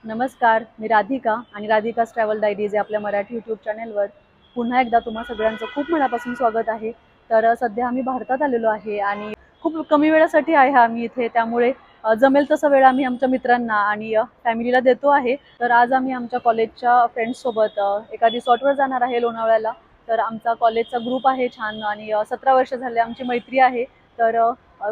नमस्कार, मी राधिका आणि राधिका's travel diaries या आपल्या मराठी यूट्यूब चॅनेलवर पुन्हा एकदा तुम्हा सगळ्यांचं खूप मनापासून स्वागत आहे. तर सध्या आम्ही भारतात आलेलो आहे आणि खूप कमी वेळासाठी आहे आम्ही इथे, त्यामुळे जमेल तसा वेळ आम्ही आमच्या मित्रांना आणि फॅमिलीला देतो आहे. तर आज आम्ही आमच्या कॉलेजच्या फ्रेंड्ससोबत एका रिसॉर्टवर जाणार आहे लोणावळ्याला. तर आमचा कॉलेजचा ग्रुप आहे छान आणि 17 वर्ष झाले आमची मैत्री आहे. तर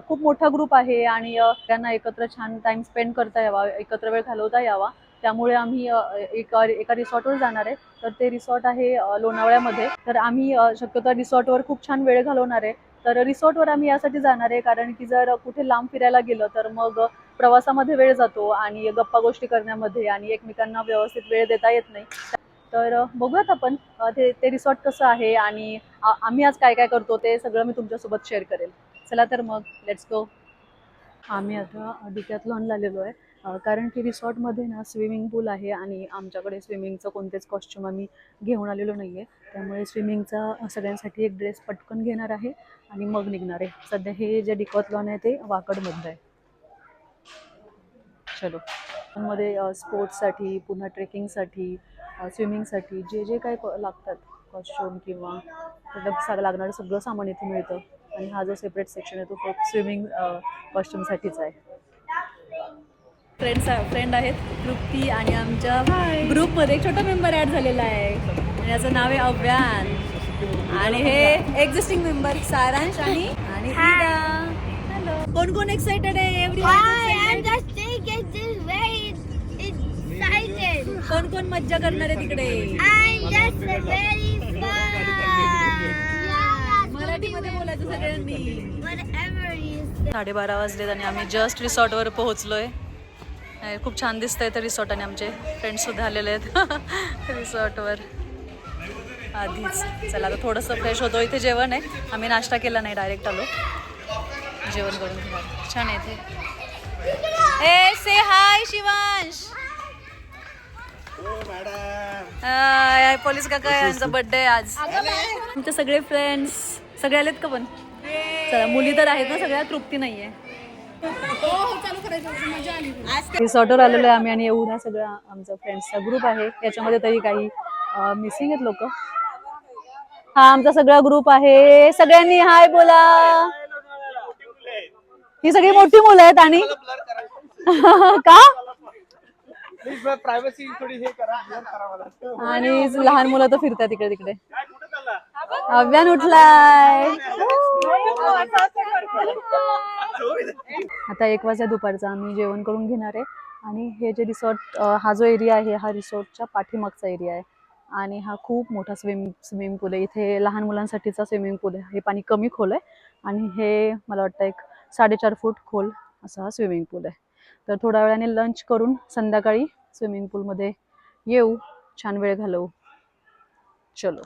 खूप मोठा ग्रुप आहे आणि त्यांना एकत्र छान टाइम स्पेंड करता यावा, एकत्र वेळ घालवता यावा, त्यामुळे आम्ही एका रिसॉर्टवर जाणार आहे. तर ते रिसॉर्ट आहे लोणावळ्यामध्ये. तर आम्ही शक्यतो रिसॉर्टवर खूप छान वेळ घालवणार आहे. तर रिसॉर्टवर आम्ही यासाठी जाणार आहे कारण की जर कुठे लांब फिरायला गेलं तर मग प्रवासामध्ये वेळ जातो आणि गप्पा गोष्टी करण्यामध्ये आणि एकमेकांना व्यवस्थित वेळ देता येत नाही. तर बघूयात आपण ते रिसॉर्ट कसं आहे आणि आम्ही आज काय काय करतो ते सगळं मी तुमच्यासोबत शेअर करेल. चला तर मग लेट्स गो. आम्ही आता डिकॅथलॉनला आलेलो आहे कारण की रिसॉर्टमध्ये ना स्विमिंग पूल आहे आणि आमच्याकडे स्विमिंगचं कोणतेच कॉस्ट्युम आम्ही घेऊन आलेलो नाही आहे. त्यामुळे स्विमिंगचा सगळ्यांसाठी एक ड्रेस पटकन घेणार आहे आणि मग निघणार आहे. सध्या हे जे डिकॅथलॉन आहे ते वाकडमध्ये आहे. चलो. मध्ये स्पोर्ट्ससाठी, पुन्हा ट्रेकिंगसाठी, स्विमिंगसाठी जे जे काही लागतात कॉस्ट्युम किंवा लागणारं सगळं सामान इथे मिळतं. आणि हा जो सेपरेट सेक्शन आहे तो फक्त स्विमिंग कॉस्ट्युमसाठीच आहे. फ्रेंड आहेत तृप्ती आणि आमच्या ग्रुपमध्ये एक छोटा मेंबर ॲड झालेला आहे आणि याचं नाव आहे अव्यान. आणि हे एक्झिस्टिंग मेंबर सारांश आणि ईदा. हॅलो. कोण कोण एक्साइटेड आहे? कोण कोण मज्जा करणार आहे तिकडे? मराठीमध्ये बोलायचं सगळ्यांनी. 12:30 वाजलेत आणि आम्ही जस्ट रिसॉर्टवर पोहोचलोय. खूप छान दिसतंय तर रिसॉर्ट आणि आमचे फ्रेंड्स सुद्धा आलेले आहेत रिसॉर्टवर आधीच. चला आता थोडंसं फ्रेश होतो. इथे जेवण आहे, आम्ही नाश्ता केला नाही, डायरेक्ट आलो जेवण करून घेणार. छान आहे इथे. ए से हाय शिवांश. हाय पोलीस काका, यांचा बर्थडे आज. आमचे सगळे फ्रेंड्स सगळे आलेत का? पण चला, मुली तर आहेत ना सगळ्या, तृप्ती नाहीये. रिसॉर्टवर आलेलो आहे आम्ही आणि एवढा सगळा आमचा फ्रेंड्सचा ग्रुप आहे. याच्यामध्ये तरी काही मिसिंग आहेत लोक. हा आमचा सगळा ग्रुप आहे. सगळ्यांनी हाय बोला. ही सगळी मोठी मुलं आहेत आणि का प्रायव्हसी थोडी हे करा आणि लहान मुलं तर फिरतात इकडे तिकडे. अव्यान उठलाय. आता 1 वाजता दुपारचा आम्ही जेवण करून घेणार आहे आणि हे जे रिसॉर्ट, हा जो एरिया आहे हा रिसॉर्टच्या पाठीमागचा एरिया आहे आणि हा खूप मोठा स्विमिंग पूल आहे. इथे लहान मुलांसाठीचा स्विमिंग पूल आहे. हे पाणी कमी खोल आहे आणि हे मला वाटतं एक 4.5 फूट खोल असा हा स्विमिंग पूल आहे. तर थोड्या वेळाने लंच करून संध्याकाळी स्विमिंग पूलमध्ये येऊ, छान वेळ घालवू. चलो.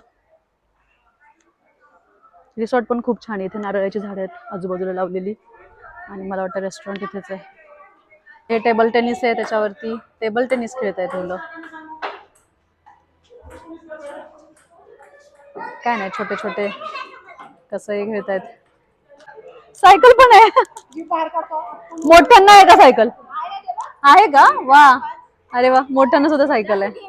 रिसॉर्ट पण खूप छान आहे. इथे नारळाची झाडं आहेत आजूबाजूला लावलेली आणि मला वाटतं रेस्टॉरंट इथेच आहे. हे टेबल टेनिस आहे, त्याच्यावरती टेबल टेनिस खेळत आहेत मुलं. काय नाही, छोटे छोटे कसंही खेळत आहेत. सायकल पण आहे. मोठ्यांना आहे का सायकल? आहे का? वा, अरे वा, मोठ्यांना सुद्धा सायकल आहे.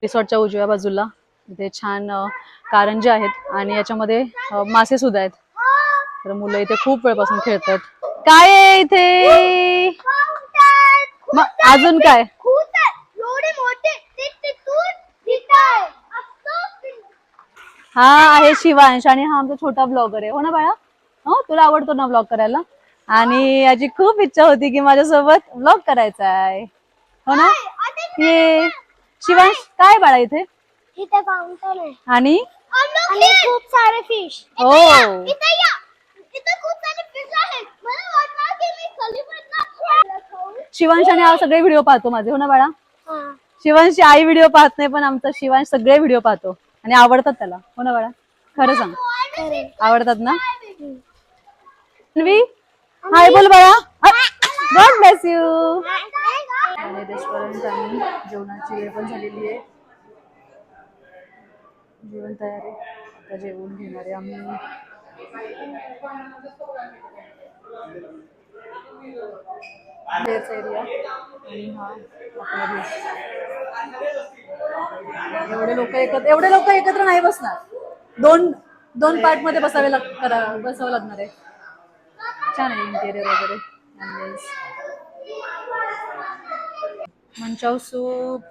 रिसॉर्टच्या उजव्या बाजूला इथे छान कारंजे आहेत आणि याच्यामध्ये मासे सुद्धा आहेत. तर मुलं इथे खूप वेळपासून खेळतात. काय आहे इथे? अजून काय? हा आहे शिवांश आणि हा आमचा छोटा ब्लॉगर आहे. हो ना बाळा? हो, तुला आवडतो ना ब्लॉग करायला? आणि याची खूप इच्छा होती की माझ्यासोबत ब्लॉग करायचा आहे. हो ना? ये शिवांश, काय बाळा इथे? इथे फाउंटन आहे आणि खूप सारे फिश. हो, शिवांश हा सगळे व्हिडिओ पाहतो माझे, हो ना बाळा? शिवांशची आई व्हिडिओ पाहत नाही, पण आमचा शिवांश सगळे व्हिडिओ पाहतो आणि आवडतात त्याला, हो ना बाळा? खरं सांग, आवडतात ना? हाय बोल बाळा. God bless you. रेस्टॉरंट आणि जेवणाची वेळ पण झालेली आहे. जेवण तयार आहे, आता जेवून घेणार आहे आम्ही. एरिया आणि हा एवढे लोक एकत्र नाही बसणार. दोन दोन पार्ट मध्ये बसावं लागणार आहे. छान आहे इंटेरियर वगैरे. मंचाव सूप,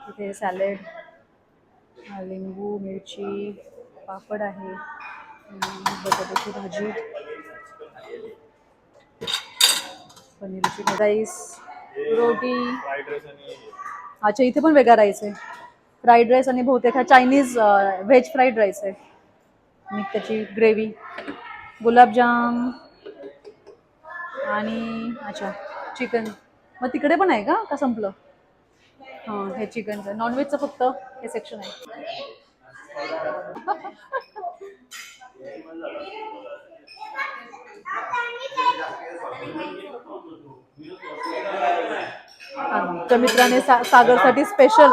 इथे सॅलेड, लिंबू, मिरची, पापड आहे, बटाट्याची भाजी, पनीरची राईस, रोटी. अच्छा, इथे पण वेगळा राईस आहे. फ्राईड राईस आणि बहुतेक हा चायनीज व्हेज फ्राईड राईस आहे आणि त्याची ग्रेव्ही, गुलाबजाम आणि अच्छा चिकन. मग तिकडे पण आहे का संपलं? हां, हे चिकनचं. नॉनव्हेजचं फक्त हे सेक्शन आहे. आमच्या मित्राने सागरसाठी स्पेशल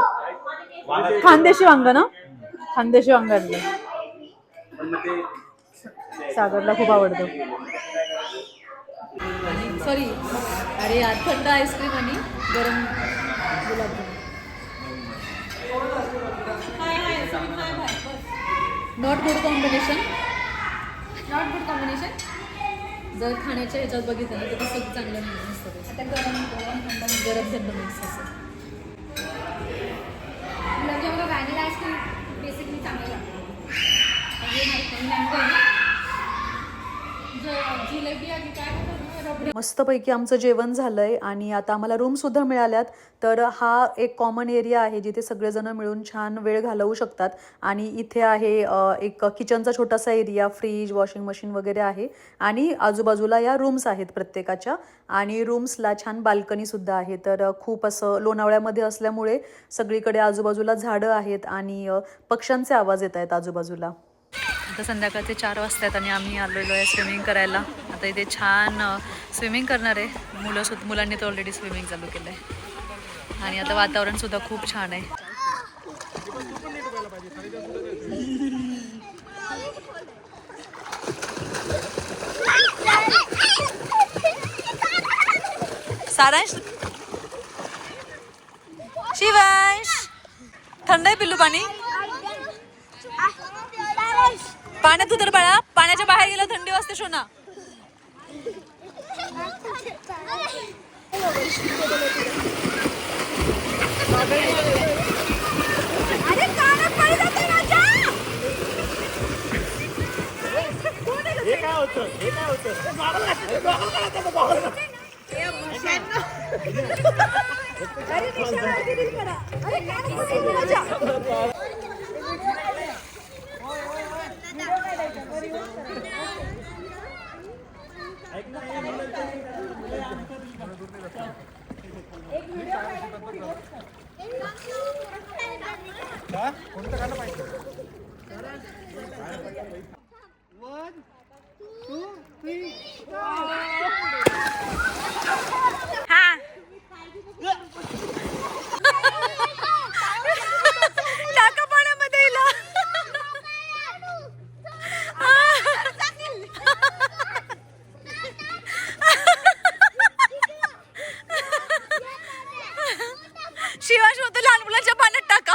खानदेशी वांग ना, खानदेशी वांग आणलं. सागरला खूप आवडतं. सॉरी, अरे यार, थंड आईस्क्रीम आणि गरम गुलाबजाम. Not good combination, not good combination. जर खाण्याच्या ह्याच्यात बघितलं ना तर ते सगळं चांगलं नसतं. आता गरम थंड मिक्स असं. गुलाबजामुन व्हॅनिला आईस्क्रीम बेसिकली चांगलं लागतं. जिलेबी आणि काय मस्तपैकी आमचं जेवण झालंय आणि आता आम्हाला रूम सुद्धा मिळाल्यात. तर हा एक कॉमन एरिया आहे जिथे सगळेजण मिळून छान वेळ घालवू शकतात. आणि इथे आहे एक किचनचा छोटासा एरिया, फ्रीज, वॉशिंग मशीन वगैरे आहे आणि आजूबाजूला या रूम्स आहेत प्रत्येकाच्या. आणि रूम्सला छान बाल्कनी सुद्धा आहे. तर खूप असं लोणावळ्यामध्ये असल्यामुळे सगळीकडे आजूबाजूला झाडं आहेत आणि पक्ष्यांचे आवाज येत आहेत आजूबाजूला. आता संध्याकाळचे 4 वाजतात आणि आम्ही आलेलो आहे स्विमिंग करायला. आता इथे छान स्विमिंग करणार आहे मुलांनी तर ऑलरेडी स्विमिंग चालू केलं आहे आणि आता वातावरण सुद्धा खूप छान आहे. सारांश, शिवांश, थंड आहे पिल्लू पाणी? पाण्यात उतर बाळा, पाण्याच्या बाहेर गेलं थंडी वाजते शोना. शिवांश होतं लहान मुलाच्या पाण्यात टाका.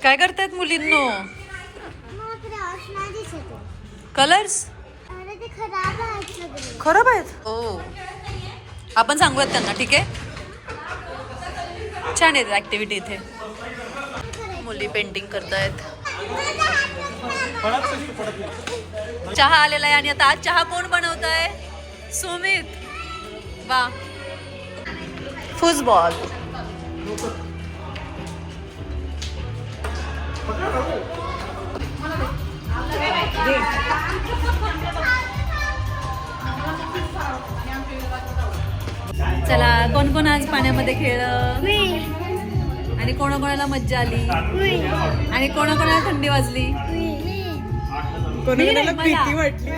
काय करतायत मुलींनो? कलर्स खराब आहेत. ओ, आपण सांगूयात त्यांना, ठीक आहे? छान आहेत ऍक्टिव्हिटी इथे. मुली पेंटिंग करतायत. चहा आलेला आहे आणि आता आज चहा कोण बनवत आहे? सुमित. वा, फुटबॉल. कोण कोण आज पाण्यामध्ये खेळलं आणि कोणाकोणाला मज्जा आली आणि कोणाकोणाला थंडी वाजली कोणाला भीती वाटली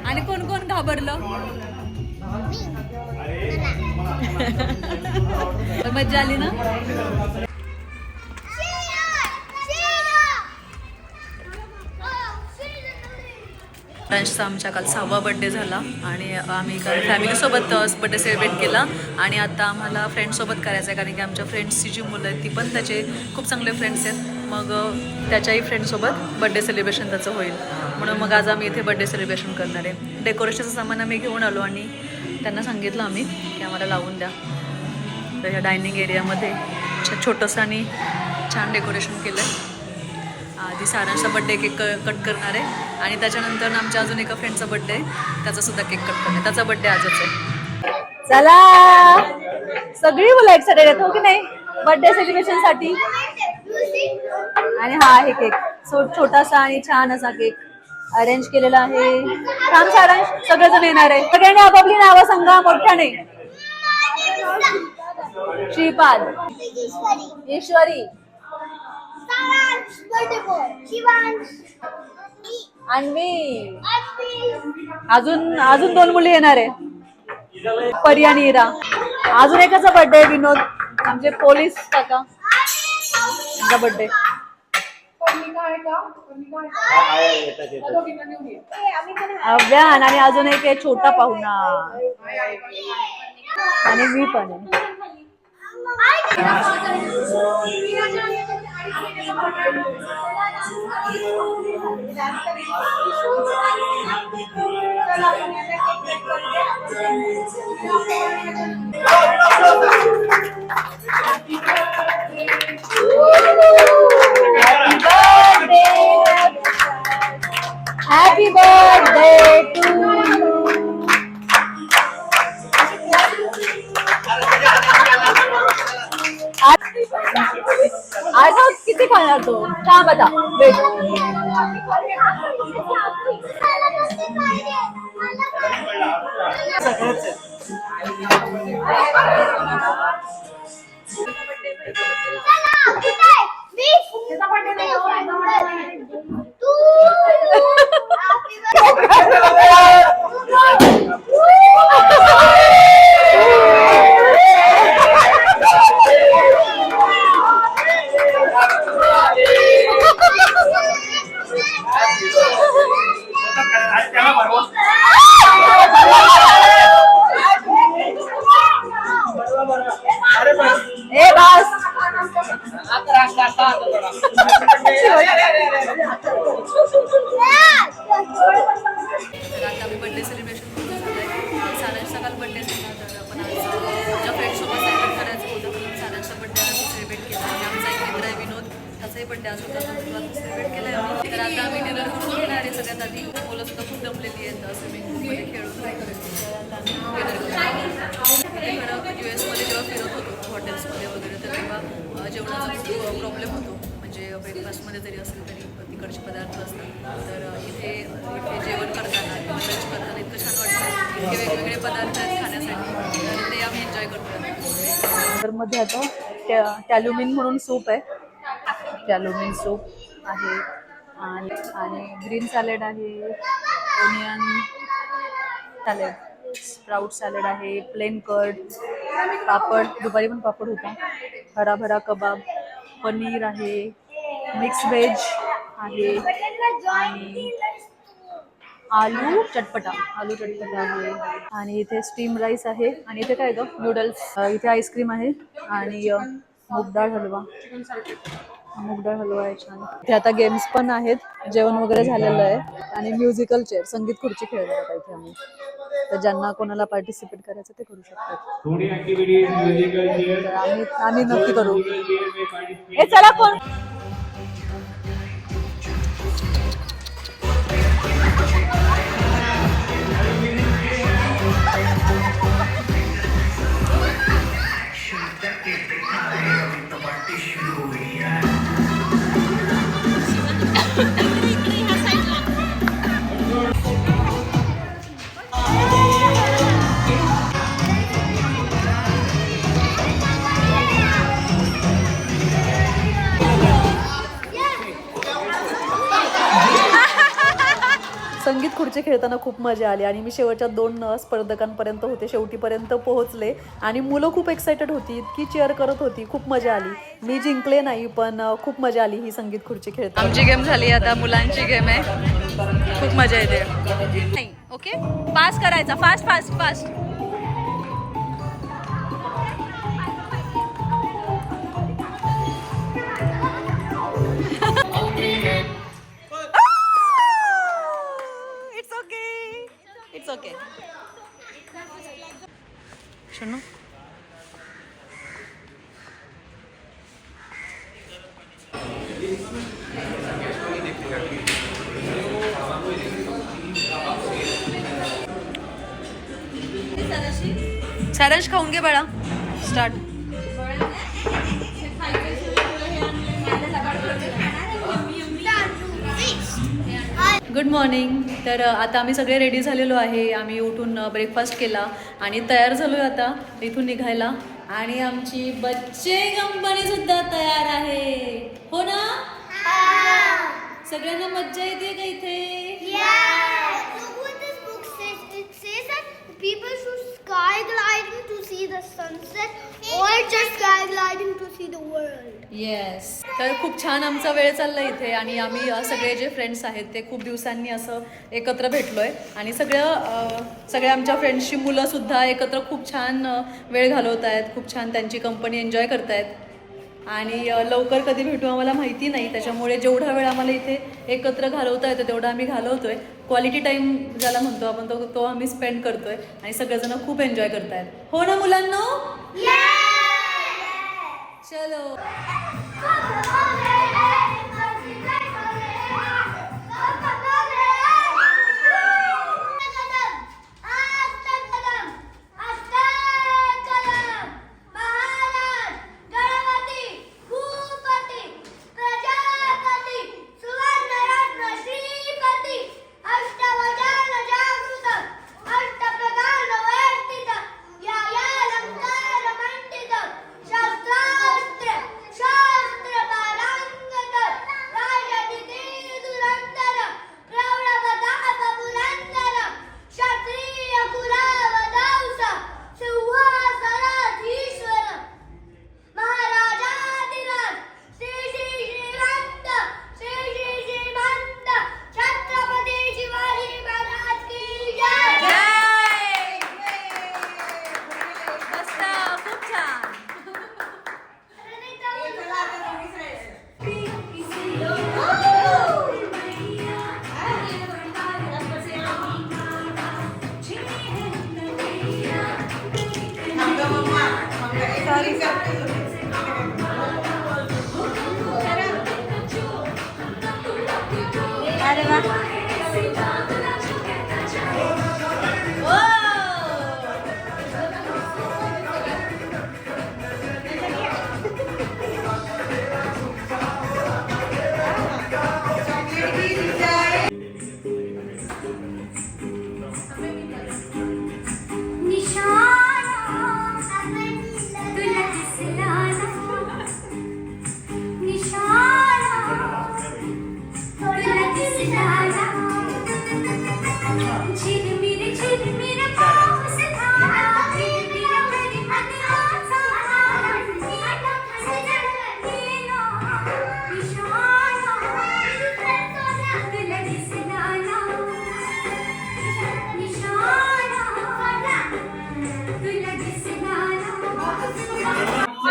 आणि कोण कोण घाबरलं. मज्जा आली ना. फ्रेंड्सचा आमच्या काल 6वा बड्डे झाला आणि आम्ही काल फॅमिलीसोबत बड्डे सेलिब्रेट केला आणि आता आम्हाला फ्रेंड्ससोबत करायचं आहे कारण की आमच्या फ्रेंड्सची जी मुलं आहेत ती पण त्याचे खूप चांगले फ्रेंड्स आहेत. मग त्याच्याही फ्रेंड्ससोबत बड्डे सेलिब्रेशन त्याचं होईल म्हणून मग आज आम्ही इथे बड्डे सेलिब्रेशन करणार आहे. डेकोरेशनचं सामान आम्ही घेऊन आलो आणि त्यांना सांगितलं आम्ही की आम्हाला लावून द्या. तर ह्या डायनिंग एरियामध्ये छोटंसं आणि छान डेकोरेशन केलं आहे. आधी सारांचा बड्डे केक कट करणार आहे आणि त्याच्यानंतर आमच्या अजून एका फ्रेंडचा बड्डे आहे त्याचा सुद्धा केक कट करणार आहे. त्याचा बड्डे आजच आहे. चला सगळी मुलं एक्साइटेड आहेत हो की नाही बड्डे सेलिब्रेशन साठी. आणि हा आहे केक छोटासा आणि छान असा केक अरेंज केलेला आहे. थांब सारांश सगळेजण येणार आहे. सगळ्यांनी आपापली नावं सांगा मोठ्याने. श्रीपाद, ईश्वरी, अन्वी, अजून 2 मुली येणार आहे परी आणि इरा. अजून एकाचा बर्थडे विनोद आमचे पोलीस काका त्यांचा बर्थडे. अव्यान आणि अजून एक आहे छोटा पाहुणा आणि मी पण आहे. Happy birthday to you. आज किती खाणार तो का बता वेट. ए बस आता आम्ही बर्थडे सेलिब्रेशन करून झालं आहे. सारांचा काल बर्थडे झाला तर आपण आज ज्या फ्रेंड्ससोबत सेलिब्रेट करायचं होतं म्हणून सारांचा बर्थडे आज सेलिब्रेट केला आणि आमचा एक मित्र आहे विनोद त्याचाही बर्थडे आज होता तो सेलिब्रेट केला आहे आम्ही. तर आता आम्ही डिनर करून घेणार आहे. सगळ्यात आधी मुलं सुद्धा खूप दमलेली आहेत स्विमिंग पूलमध्ये खेळून डिनर US मध्ये जेव्हा फिरत होतो हॉटेल्समध्ये वगैरे तर तेव्हा जेवणाचा खूप प्रॉब्लेम होतो. म्हणजे ब्रेकफास्टमध्ये जरी असेल तरी तिकडचे पदार्थ असतात. तर इथे जेवण करताना किंवा लंच करताना इतकं छान वाटतं की वेगवेगळे पदार्थ आहेत खाण्यासाठी तर ते आम्ही एन्जॉय करतो. तर मध्ये आता टॅल्युमिन म्हणून सूप आहे. टॅल्युमिन सूप आहे आणि ग्रीन सॅलेड आहे, ओनियन सॅलेड, स्प्राउट सॅलेड आहे, प्लेन कर्ड, पापड दुपारी पण पापड होता, हराभरा कबाब, पनीर आहे, मिक्स व्हेज आहे आणि आलू चटपटा आहे आणि इथे स्टीम राईस आहे आणि इथे काय ग नूडल्स. इथे आईस्क्रीम आहे आणि मूग डाळ हलवा आहे छान. इथे आता गेम्स पण आहेत, जेवण वगैरे झालेलं आहे आणि म्युझिकल चेअर संगीत खुर्ची खेळत होता इथे आम्ही. तर ज्यांना कोणाला पार्टिसिपेट करायचं ते करू शकतात. आम्ही नक्की करू. हे चला कोण खुर्ची खेळताना खूप मजा आली आणि मी शेवटच्या 2 स्पर्धकांपर्यंत होते, शेवटीपर्यंत पोहोचले आणि मुलं खूप एक्सायटेड होती, इतकी चेअर करत होती, खूप मजा आली. मी जिंकले नाही पण खूप मजा आली ही संगीत खुर्ची खेळताना. आमची गेम झाली, आता मुलांची गेम आहे, खूप मजा येते. नाही ओके, पास करायचा, fast fast fast. It's okay, it's okay. Shanu Saransh खाऊन घे बाळा. स्टार्ट. Good morning. तर आता आम्ही सगळे रेडी झालेलो आहे. आम्ही उठून ब्रेकफास्ट केला आणि तयार झालो आहे आता इथून निघायला. आणि आमची बच्चे कंपनी सुद्धा तयार आहे, हो ना? सगळ्यांना मज्जा येते का इथे? People should skygliding to see the sunset or just skygliding to see the world. Yes. तर खूप छान आमचा वेळ चालला इथे आणि आम्ही सगळे जे फ्रेंड्स आहेत ते खूप दिवसांनी असं एकत्र भेटलोय आणि सगळ्या आमच्या फ्रेंड्सची मुलंसुद्धा एकत्र खूप छान वेळ घालवत आहेत, खूप छान त्यांची कंपनी एन्जॉय करतायत आणि लवकर कधी भेटू आम्हाला माहिती नाही. त्याच्यामुळे जेवढा वेळ आम्हाला इथे एकत्र घालवता येतो तेवढा आम्ही घालवतोय. क्वालिटी टाईम ज्याला म्हणतो आपण तो आम्ही स्पेंड करतोय आणि सगळेजण खूप एन्जॉय करतायत, हो ना मुलांनो? चलो.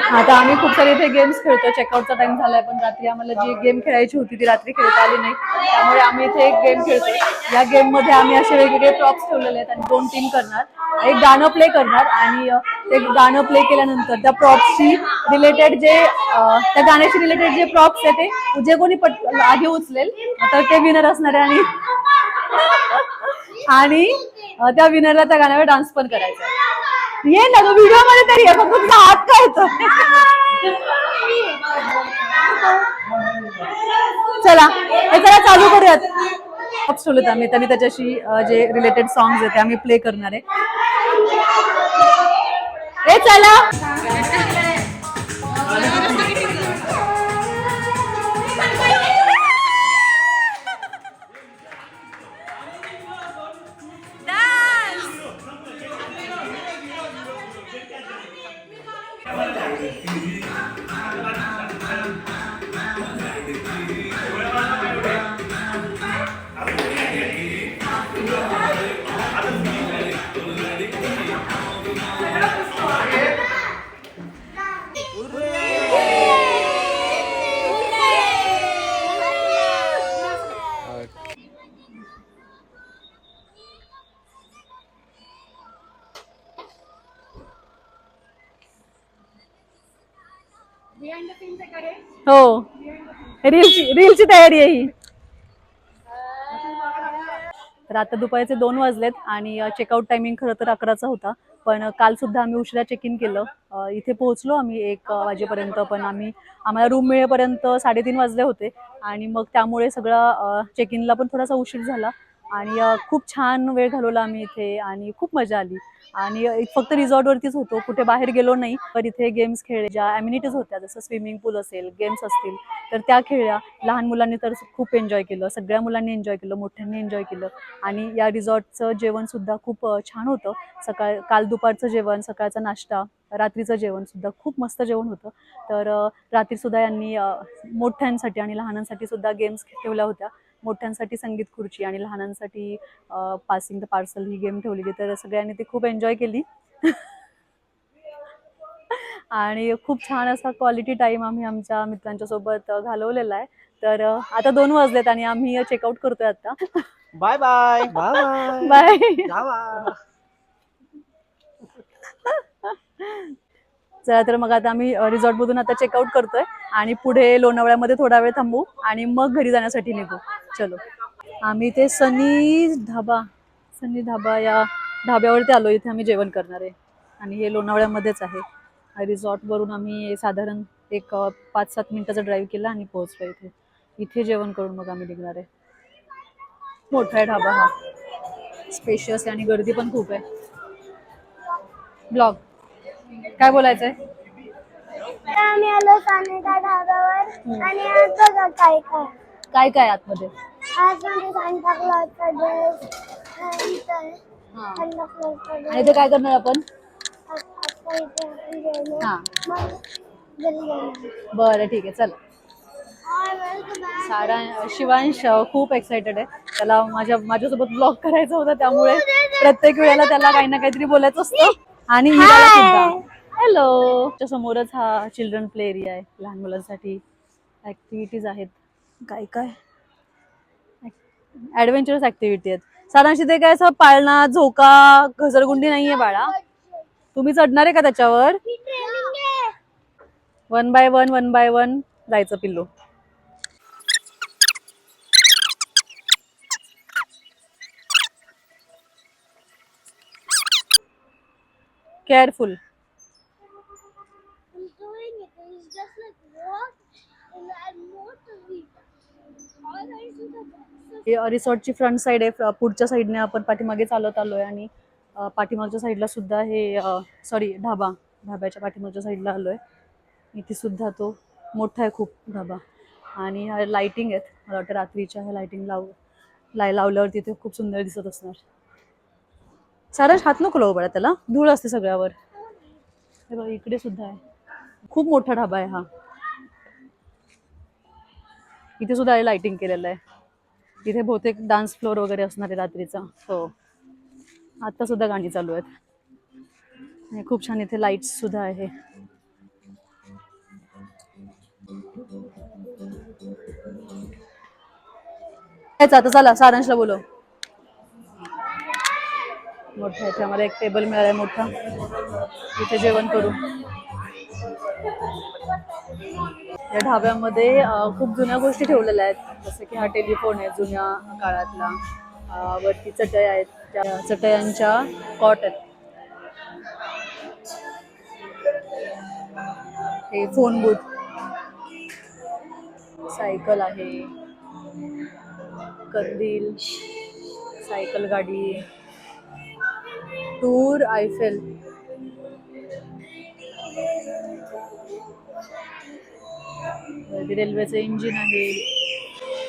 आता आम्ही खूप सारे इथे गेम्स खेळतो. चेकआउटचा टाइम झालाय पण रात्री आम्हाला जी गेम खेळायची होती ती रात्री खेळता आली नाही, त्यामुळे आम्ही इथे एक गेम खेळतोय. या गेम मध्ये आम्ही असे वेगवेगळे प्रॉप्स ठेवलेले आहेत आणि 2 टीम करणार. एक गाणं प्ले करणार आणि ते गाणं प्ले केल्यानंतर त्या प्रॉप्सची रिलेटेड त्या गाण्याशी रिलेटेड जे प्रॉप्स आहे ते जे कोणी आधी उचलेल तर ते विनर असणार आहे आणि त्या विनरला त्या गाण्यावर डान्स पण करायचा. ये ना तो व्हिडिओ मध्ये तरी आहे, फक्त तुझा हात काय येतो. चला चालू करूयात. ठेवलेत आम्ही त्याच्याशी जे रिलेटेड सॉंग्स आहेत ते आम्ही प्ले करणार आहे. चला हो, रीलची तयारी आहे ही. तर आता दुपारचे 2 वाजलेत आणि चेकआउट टायमिंग खरं तर 11चा होता. पण काल सुद्धा आम्ही उशिरा चेक इन केलं. इथे पोहोचलो आम्ही 1 वाजेपर्यंत, पण आम्हाला रूम मिळेपर्यंत 3:30 वाजले होते आणि मग त्यामुळे सगळं चेक इनला पण थोडासा उशीर झाला आणि खूप छान वेळ घालवला आम्ही इथे आणि खूप मजा आली. आणि फक्त रिसॉर्टवरतीच होतो, कुठे बाहेर गेलो नाही. तर इथे गेम्स खेळले, ज्या ॲम्युनिटीज होत्या जसं स्विमिंग पूल असेल, गेम्स असतील तर त्या खेळल्या. लहान मुलांनी तर खूप एन्जॉय केलं, सगळ्या मुलांनी एन्जॉय केलं, मोठ्यांनी एन्जॉय केलं. आणि या रिसॉर्टचं जेवण सुद्धा खूप छान होतं. काल दुपारचं जेवण, सकाळचा नाश्ता, रात्रीचं जेवण सुद्धा खूप मस्त जेवण होतं. तर रात्री सुद्धा यांनी मोठ्यांसाठी आणि लहानांसाठी सुद्धा गेम्स ठेवल्या होत्या. मोठ्यांसाठी संगीत खुर्ची आणि लहानांसाठी पासिंग द पार्सल ही गेम ठेवलेली. तर सगळ्यांनी ती खूप एन्जॉय केली. आणि खूप छान असा क्वालिटी टाइम आम्ही आमच्या मित्रांच्या सोबत घालवलेला आहे. तर आता 2 वाजलेत आणि आम्ही चेकआउट करतोय आता. Bye bye bye bye. जावा. चला तर मग आता आम्ही रिसॉर्ट मधून आता चेकआउट करतोय आणि पुढे लोणावळ्यामध्ये थोडा वेळ थांबू आणि मग घरी जाण्यासाठी निघू. चलो. आम्ही ते सनी धाबा या ढाब्यावरती आलो. इथे आम्ही जेवण करणार आहे आणि हे लोणावळ्यामध्येच आहे. रिसॉर्ट वरून आम्ही साधारण एक 5-7 मिनिटाचा ड्राईव्ह केला आणि पोहोचलो इथे. इथे जेवण करून मग आम्ही निघणार आहे. मोठा आहे ढाबा हा, स्पेशियस आहे आणि गर्दी पण खूप आहे. ब्लॉग काय बोलायचंय? आम्ही आलो सानेच्या ढाब्यावर आणि आज बघा काय काय. काय काय आतमध्ये? आज म्हणजे सांता क्लॉजचा ड्रेस हा. सांता क्लॉजचा आणि ड्रेस इथे काय करणार आपण? आता इथे आपण जेवलो हा, मग घरी जाणार. बरं ठीक आहे चल. शिवांश खूप एक्सायटेड आहे. त्याला माझ्यासोबत ब्लॉग करायचा होता, त्यामुळे प्रत्येक वेळेला त्याला काही ना काहीतरी बोलायचं असतं. आणि हिराला सुद्धा हॅलो. त्याच्या समोरच हा चिल्ड्रन प्ले एरिया आहे, लहान मुलांसाठी ऍक्टिव्हिटीज आहेत. काय काय ऍडव्हेंचरस ऍक्टिव्हिटी आहेत. सारांशी ते काय असं पाळणा, झोका, घसरगुंडी नाहीये बाळा. तुम्ही चढणार आहे का त्याच्यावर? वन बाय वन जायचं पिल्लू. Careful. I'm doing it. It's just like walk and more to read. All I do the रिसॉर्टची फ्रंट साईड आहे. पुढच्या साईडने आपण पाठीमागे चालत आलोय आणि पाठीमागच्या साईडला सुद्धा हे ढाब्याच्या पाठीमागच्या साईडला आलोय. इथे सुद्धा तो मोठा आहे खूप ढाबा आणि ह्या लाइटिंग आहेत. मला वाटतं रात्रीच्या ह्या लाइटिंग लावल्यावर तिथे खूप सुंदर दिसत असणार. सारांश हात नको लावू बळा, त्याला धूळ असते सगळ्यावर. हे बघ इकडे सुद्धा आहे. खूप मोठा ढाबा आहे हा. इथे सुद्धा लाइटिंग केलेलं आहे. इथे बहुतेक डान्स फ्लोर वगैरे असणार आहे रात्रीचा. हो, आता सुद्धा गाणी चालू आहेत. आणि खूप छान इथे लाईट्स सुद्धा आहे. आता चला सारांशला बोलव. मोठा इथे आम्हाला एक टेबल मिळालाय मोठा, इथे जेवण करू. या ढाब्यामध्ये खूप जुन्या गोष्टी ठेवलेल्या आहेत, जसं की हा टेलिफोन आहे जुन्या काळातला. वरती चटया आहेत, त्या चटयांच्या कॉट आहेत. हे फोन बूथ, सायकल आहे, कंदील, सायकल गाडी, टूर आयफेल. रेल्वेचं इंजिन आहे.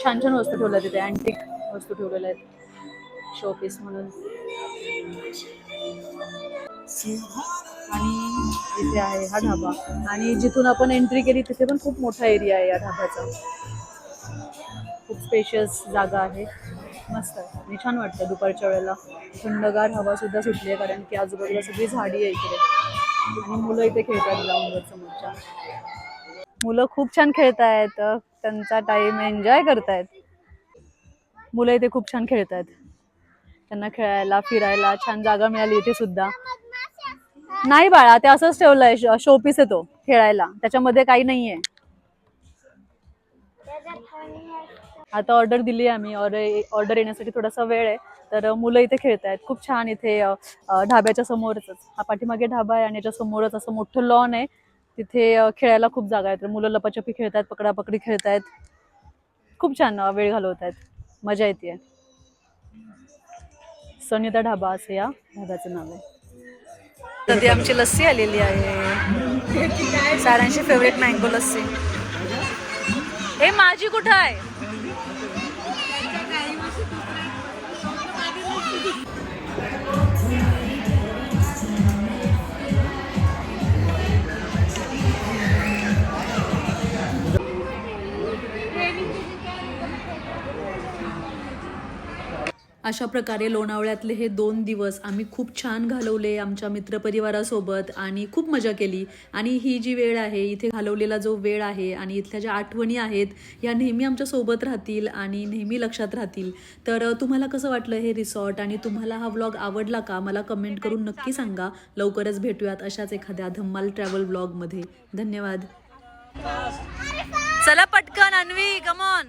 छान छान वस्तू ठेवल्या तिथे, अँटिक वस्तू ठेवलेल्या आहेत शोपीस म्हणून. आणि इथे आहे हा ढाबा आणि जिथून आपण एंट्री केली तिथे पण खूप मोठा एरिया आहे या ढाब्याचा. खूप स्पेशियस जागा आहे, मस्त आहे आणि छान वाटतं दुपारच्या वेळेला. थंडगार हवा सुद्धा सुटली आहे, कारण की आजूबाजूला सगळी झाडी आहे इकडे आणि मुलं इथे खेळतात ग्राउंडवर समोरच्या. मुलं खूप छान खेळत आहेत, त्यांचा टाइम एन्जॉय करतायत. मुलं इथे खूप छान खेळत आहेत, त्यांना खेळायला फिरायला छान जागा मिळाली इथे सुद्धा. नाही बाळा, ते असंच ठेवलंय, शोपीस आहे तो खेळायला, त्याच्यामध्ये काही नाहीये. आता ऑर्डर दिली आहे आम्ही. ऑर्डर येण्यासाठी थोडासा वेळ आहे. तर मुलं इथे खेळत आहेत. खूप छान इथे ढाब्याच्या समोरच हा पाठीमागे ढाबा आहे आणि याच्या समोरच असं मोठं लॉन आहे. तिथे खेळायला खूप जागा आहे. तर मुलं लपाछपी खेळतात, पकडापकडी खेळतायत. खूप छान वेळ घालवत आहेत. मजा येते. सनिता ढाबा असं या ढाब्याचं नाव आहे. कधी आमची लस्सी आलेली आहे. सारांची फेवरेट मँगो लस्सी. हे माझी कुठं आहे? अशा प्रकारे लोणावळ्यातले हे 2 दिवस आम्ही खूप छान घालवले आमच्या मित्रपरिवारासोबत आणि खूप मजा केली. आणि ही जी वेळ आहे, इथे घालवलेला जो वेळ आहे आणि इथल्या ज्या आठवणी आहेत या नेहमी आमच्या सोबत राहतील आणि नेहमी लक्षात राहतील. तर तुम्हाला कसं वाटलं हे रिसॉर्ट आणि तुम्हाला हा व्लॉग आवडला का मला कमेंट करून नक्की सांगा. लवकरच भेटूयात अशाच एखाद्या धम्माल ट्रॅव्हल व्लॉगमध्ये. धन्यवाद. चला पटकन अन्वी, कम ऑन.